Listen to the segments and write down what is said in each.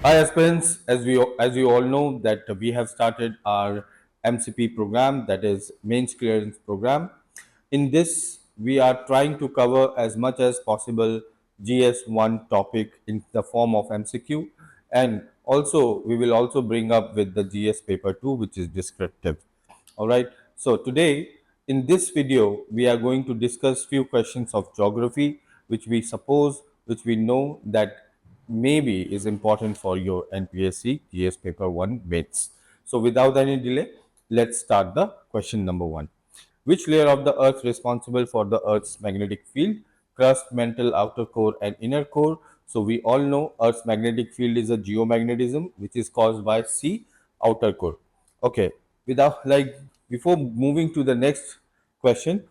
Hi aspirants, as you all know that we have started our MCP program, that is Mains Clearance Program. In this, we are trying to cover as much as possible GS1 topic in the form of MCQ, and also we will also bring up with the GS paper 2, which is descriptive. All right. So today in this video, we are going to discuss few questions of geography, which we know that maybe is important for your NPSC GS paper 1 mains. So without any delay, let's start the question number 1. Which layer of the earth responsible for the earth's magnetic field? Crust, mantle, outer core and inner core. So we all know earth's magnetic field is a geomagnetism which is caused by C, outer core. Okay, without like before moving to the next question,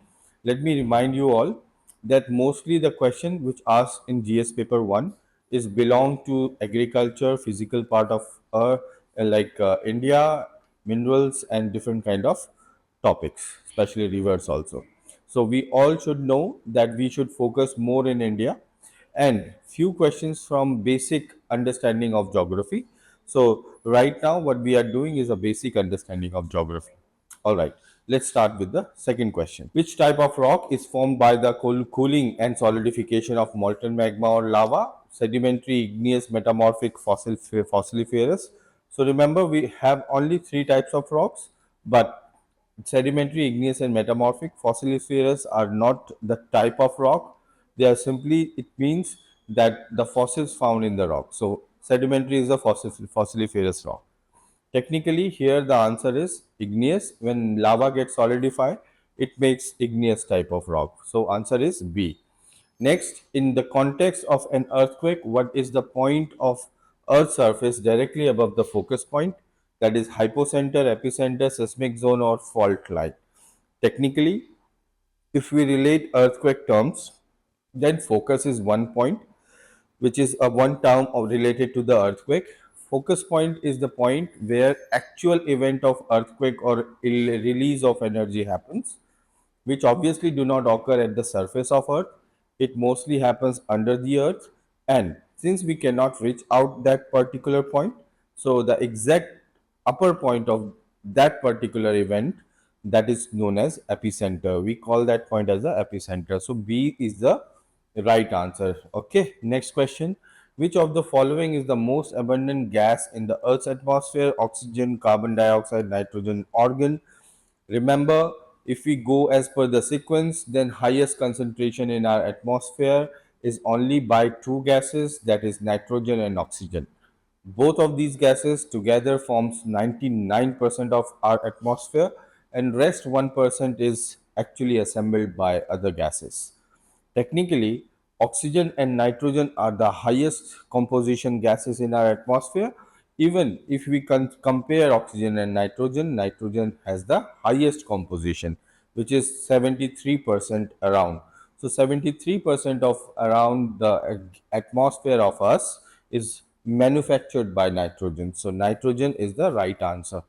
let me remind you all that mostly the question which asked in GS paper 1 is belong to agriculture, physical part of India, minerals and different kind of topics, especially rivers also. So we all should know that we should focus more in India and few questions from basic understanding of geography. So right now what we are doing is a basic understanding of geography. All right, let's start with the second question. Which type of rock is formed by the cooling and solidification of molten magma or lava? Sedimentary, igneous, metamorphic, fossiliferous. So remember we have only three types of rocks, but sedimentary, igneous and metamorphic. Fossiliferous are not the type of rock. They are simply, it means that the fossils found in the rock. So sedimentary is a fossiliferous rock. Technically, here the answer is igneous. When lava gets solidified, it makes igneous type of rock. So answer is B. Next, in the context of an earthquake, what is the point of Earth's surface directly above the focus point? That is hypocenter, epicenter, seismic zone, or fault line. Technically, if we relate earthquake terms, then focus is one point, which is a one term of related to the earthquake. Focus point is the point where actual event of earthquake or release of energy happens, which obviously do not occur at the surface of earth. It mostly happens under the earth, and since we cannot reach out that particular point, so the exact upper point of that particular event, that is known as epicenter. We call that point as the epicenter. So B is the right answer. Okay, next question. Which of the following is the most abundant gas in the earth's atmosphere? Oxygen, carbon dioxide, nitrogen, argon. Remember, if we go as per the sequence, then highest concentration in our atmosphere is only by two gases, that is nitrogen and oxygen. Both of these gases together forms 99% of our atmosphere, and rest 1% is actually assembled by other gases. Technically, oxygen and nitrogen are the highest composition gases in our atmosphere. Even if we compare oxygen and nitrogen, nitrogen has the highest composition, which is 73% around. So 73% of around the atmosphere of us is manufactured by nitrogen. So nitrogen is the right answer.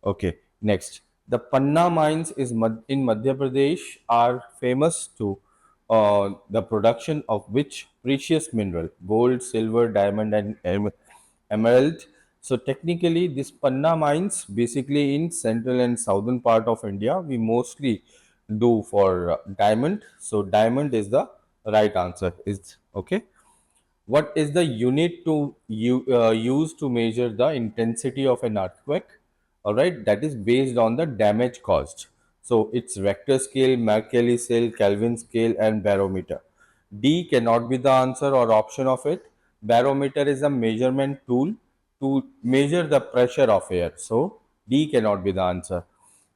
Okay, next. The Panna mines in Madhya Pradesh are famous to the production of which precious mineral? Gold, silver, diamond, and emerald. So technically, this Panna mines, basically in central and southern part of India, we mostly do for diamond. So diamond is the right answer. Is okay. What is the unit to use to measure the intensity of an earthquake? All right, that is based on the damage caused. So it's Richter scale, Mercalli scale, Kelvin scale, and barometer. D cannot be the answer or option of it. Barometer is a measurement tool to measure the pressure of air. So D cannot be the answer.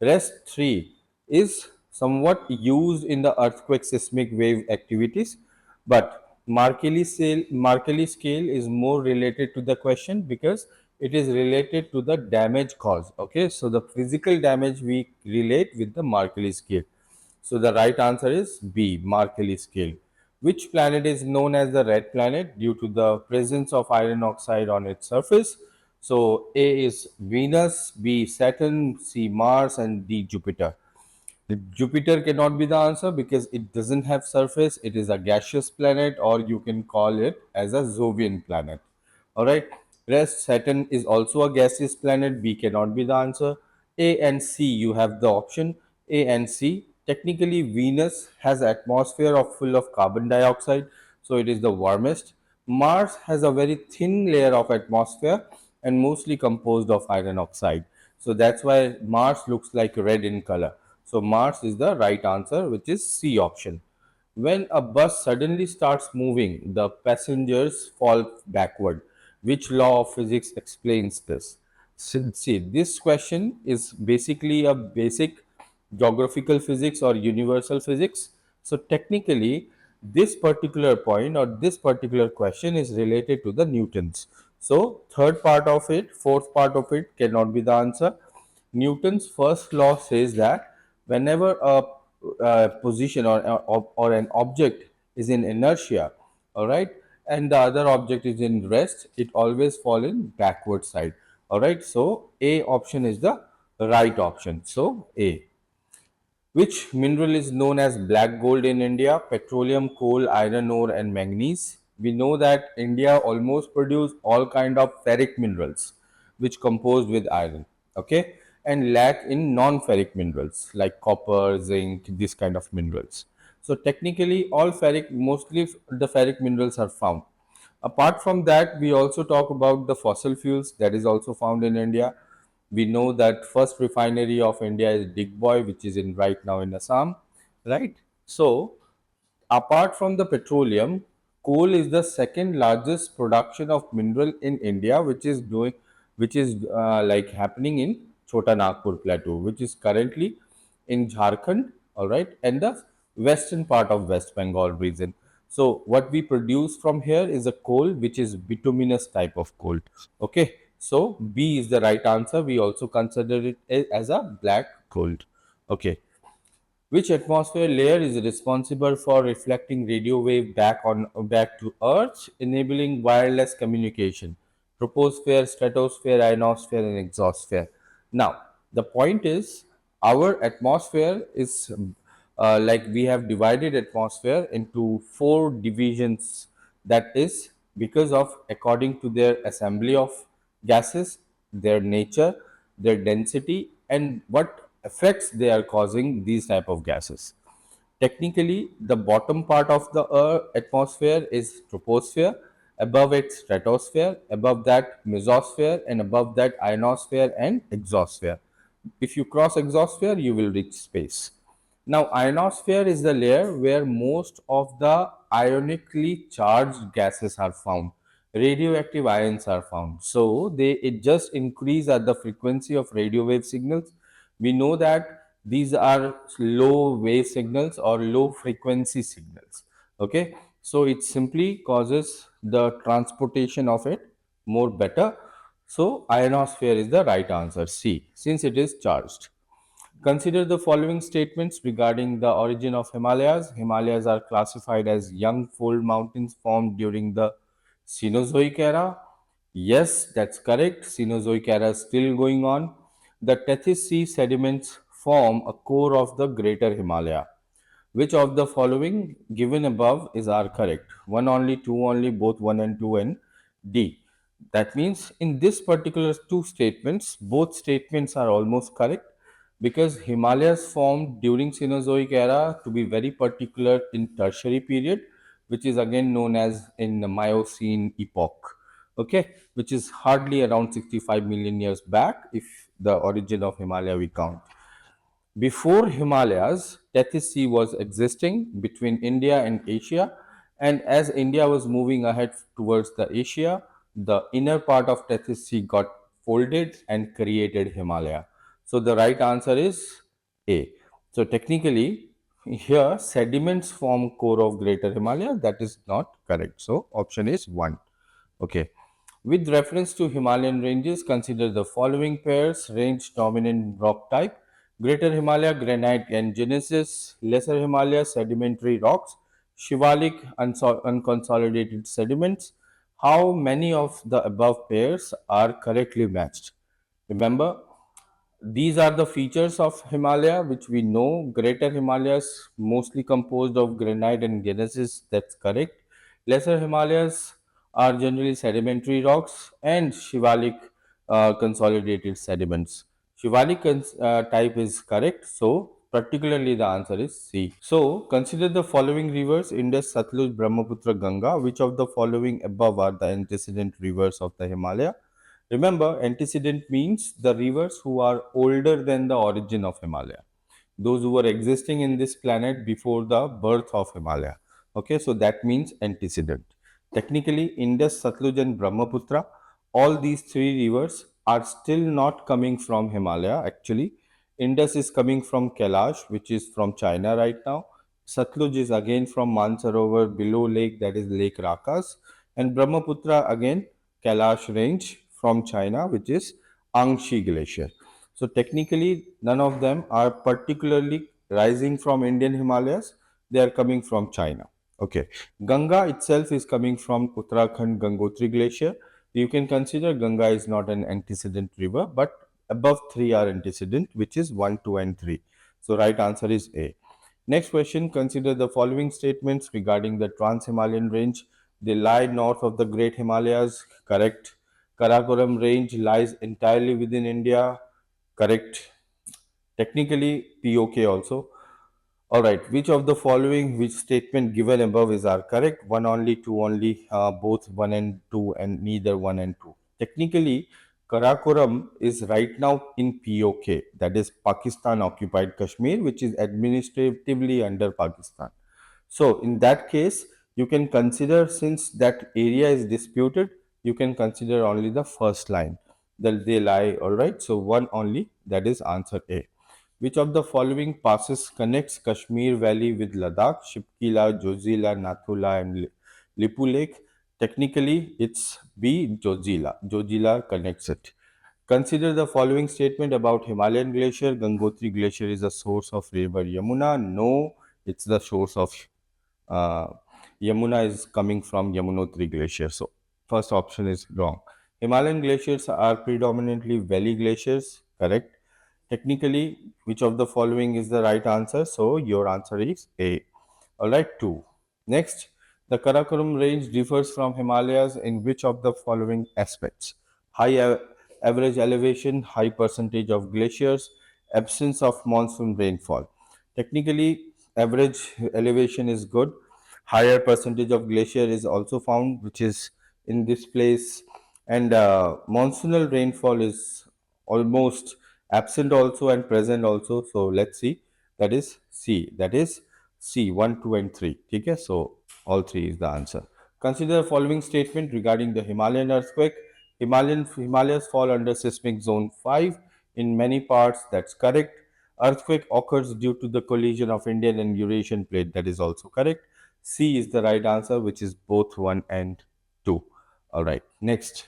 Rest 3 is somewhat used in the earthquake seismic wave activities, but Markeli scale is more related to the question because it is related to the damage cause. Okay, so the physical damage we relate with the Markeli scale. So the right answer is B, Markeli scale. Which planet is known as the red planet due to the presence of iron oxide on its surface? So A is Venus, B Saturn, C Mars, and D Jupiter. The Jupiter cannot be the answer because it doesn't have surface. It is a gaseous planet, or you can call it as a Jovian planet. All right. Rest, Saturn is also a gaseous planet. B cannot be the answer. A and C, you have the option A and C. Technically, Venus has atmosphere of full of carbon dioxide, so it is the warmest. Mars has a very thin layer of atmosphere and mostly composed of iron oxide. So that's why Mars looks like red in color. So Mars is the right answer, which is C option. When a bus suddenly starts moving, the passengers fall backward. Which law of physics explains this? See, this question is basically a basic geographical physics or universal physics. So, technically, this particular point or this particular question is related to the Newtons. So, third part of it, fourth part of it cannot be the answer. Newton's first law says that whenever a position or an object is in inertia, all right, and the other object is in rest, it always fall in backward side. All right, so A option is the right option. So A. Which mineral is known as black gold in India? Petroleum, coal, iron ore, and manganese. We know that India almost produce all kind of ferric minerals, which composed with iron. Okay, and lack in non-ferric minerals like copper, zinc, this kind of minerals. So technically, all ferric, mostly the ferric minerals are found. Apart from that, we also talk about the fossil fuels that is also found in India. We know that first refinery of India is Digboy, which is in right now in Assam, right? So apart from the petroleum, coal is the second largest production of mineral in India, which is like happening in Chota Nagpur Plateau, which is currently in Jharkhand, all right, and the western part of West Bengal region. So what we produce from here is a coal which is bituminous type of coal. Okay, so B is the right answer. We also consider it as a black gold. Okay, which atmosphere layer is responsible for reflecting radio wave back to Earth, enabling wireless communication? Troposphere, stratosphere, ionosphere, and exosphere. Now, the point is, our atmosphere is like we have divided atmosphere into four divisions. That is because of according to their assembly of gases, their nature, their density, and what effects they are causing these type of gases. Technically, the bottom part of the atmosphere is troposphere, above it stratosphere, above that mesosphere, and above that ionosphere and exosphere. If you cross exosphere, you will reach space. Now, ionosphere is the layer where most of the ionically charged gases are found. Radioactive ions are found. So, they it just increase at the frequency of radio wave signals. We know that these are low wave signals or low frequency signals. Okay, so it simply causes the transportation of it more better. So, ionosphere is the right answer, C, since it is charged. Consider the following statements regarding the origin of Himalayas. Himalayas are classified as young fold mountains formed during the Cenozoic era. Yes, that's correct. Cenozoic era is still going on. The Tethys Sea sediments form a core of the Greater Himalaya. Which of the following given above is are correct? One only, two only, both one and two, and D. That means in this particular two statements, both statements are almost correct because Himalayas formed during Cenozoic era to be very particular in tertiary period, which is again known as in the Miocene epoch. Okay, which is hardly around 65 million years back if the origin of Himalaya we count. Before Himalayas, Tethys Sea was existing between India and Asia, and as India was moving ahead towards the Asia, the inner part of Tethys Sea got folded and created Himalaya. So the right answer is A. So technically, here sediments form core of Greater Himalaya. That is not correct. So option is 1. Okay. With reference to Himalayan ranges, consider the following pairs: range dominant rock type, Greater Himalaya granite and gneisses, Lesser Himalaya sedimentary rocks, Shivalik unconsolidated sediments. How many of the above pairs are correctly matched? Remember, these are the features of Himalaya which we know. Greater Himalayas mostly composed of granite and gneisses, that's correct. Lesser Himalayas are generally sedimentary rocks and shivalik consolidated sediments. Shivalik type is correct, so particularly the answer is C. So consider the following rivers: Indus, Satluj, Brahmaputra, Ganga. Which of the following above are the antecedent rivers of the Himalaya? Remember, antecedent means the rivers who are older than the origin of Himalaya, those who were existing in this planet before the birth of Himalaya. Okay, so that means antecedent. Technically, Indus, Satluj, and Brahmaputra, all these three rivers are still not coming from Himalaya. Actually, Indus is coming from Kailash, which is from China right now. Satluj is again from Mansarovar below lake, that is Lake Rakas, and Brahmaputra again Kailash range from China, which is Angshi Glacier. So technically, none of them are particularly rising from Indian Himalayas. They are coming from China. Okay. Ganga itself is coming from Uttarakhand Gangotri Glacier. You can consider Ganga is not an antecedent river, but above three are antecedent, which is 1, 2, and 3. So right answer is A. Next question, consider the following statements regarding the Trans-Himalayan range. They lie north of the Great Himalayas. Correct. Karakoram range lies entirely within India. Correct. Technically, POK also. All right. Which of the following, which statement given above is are correct? One only, two only, both one and two, and neither one and two. Technically, Karakoram is right now in POK, that is Pakistan occupied Kashmir, which is administratively under Pakistan. So, in that case, you can consider, since that area is disputed, you can consider only the first line that they lie. All right. So, one only, that is answer A. Which of the following passes connects Kashmir Valley with Ladakh? Shipkila, Jozila, Nathula, and Lipu Lake. Technically, it's B. Jozila. Jozila connects it. Consider the following statement about Himalayan glacier. Gangotri glacier is a source of river Yamuna. No, it's the source of uh, Yamuna is coming from Yamunotri glacier. So first option is wrong. Himalayan glaciers are predominantly valley glaciers. Correct. Technically, which of the following is the right answer? So your answer is A. All right, 2. Next, the Karakoram range differs from Himalayas in which of the following aspects? High average elevation, high percentage of glaciers, absence of monsoon rainfall. Technically, average elevation is good. Higher percentage of glacier is also found, which is in this place, and monsoonal rainfall is almost absent also and present also. So let's see, that is C, that is C, 1, 2, and 3. Okay, so all three is the answer. Consider the following statement regarding the Himalayan earthquake. Himalayas fall under seismic zone 5 in many parts. That's correct. Earthquake occurs due to the collision of Indian and Eurasian plate. That is also correct. C is the right answer, which is both 1 and 2. All right, next.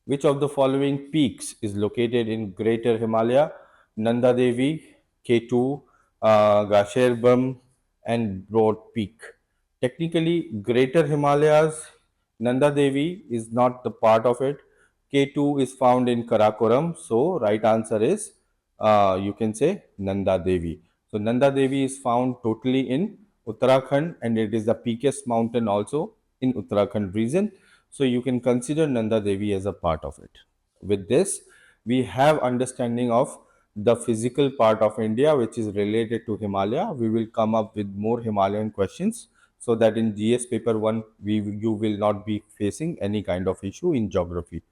Which of the following peaks is located in Greater Himalaya? Nanda Devi, K2, Gasherbam, and Broad Peak. Technically, Greater Himalayas, Nanda Devi is not the part of it. K2 is found in Karakoram. So, right answer is you can say Nanda Devi. So, Nanda Devi is found totally in Uttarakhand, and it is the peakest mountain also in Uttarakhand region. So, you can consider Nanda Devi as a part of it. With this, we have understanding of the physical part of India, which is related to Himalaya. We will come up with more Himalayan questions, so that in GS paper 1 you will not be facing any kind of issue in geography.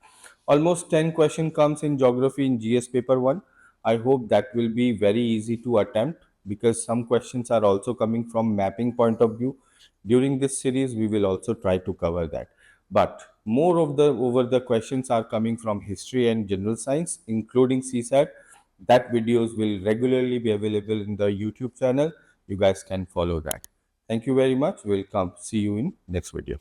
Almost 10 question comes in geography in GS paper 1. I hope that will be very easy to attempt, because some questions are also coming from mapping point of view. During this series we will also try to cover that, but more of the over the questions are coming from history and general science, including CSAT. That videos will regularly be available in the YouTube channel. You guys can follow that. Thank you very much. We'll come see you in next video.